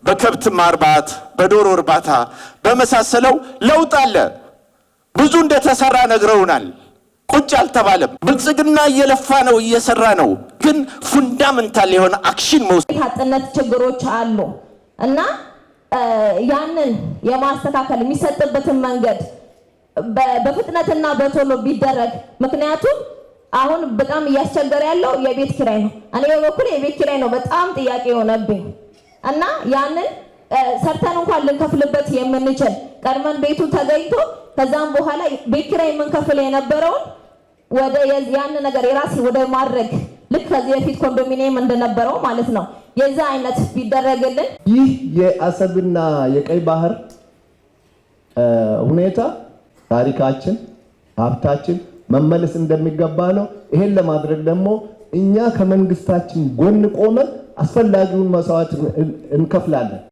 በከብት ማርባት በዶሮ እርባታ በመሳሰለው ለውጥ አለ። ብዙ እንደተሰራ ነግረውናል። ቁጭ አልተባለም። ብልጽግና እየለፋ ነው እየሰራ ነው። ግን ፉንዳሜንታል የሆነ አክሽን መውሰድ አጥነት ችግሮች አሉ እና ያንን የማስተካከል የሚሰጥበትን መንገድ በፍጥነትና በቶሎ ቢደረግ ምክንያቱም አሁን በጣም እያስቸገረ ያለው የቤት ኪራይ ነው። እኔ በበኩል የቤት ኪራይ ነው በጣም ጥያቄ ሆነብኝ እና ያንን ሰርተን እንኳን ልንከፍልበት የምንችል ቀድመን ቤቱ ተገኝቶ ከዛም በኋላ ቤት ኪራይ የምንከፍል የነበረውን ወደ ያን ነገር የራስ ወደ ማድረግ ልክ ከዚህ በፊት ኮንዶሚኒየም እንደነበረው ማለት ነው የዛ አይነት ቢደረግልን ይህ የአሰብና የቀይ ባህር ሁኔታ ታሪካችን ሀብታችን መመለስ እንደሚገባ ነው። ይሄን ለማድረግ ደግሞ እኛ ከመንግስታችን ጎን ቆመን አስፈላጊውን መስዋዕት እንከፍላለን።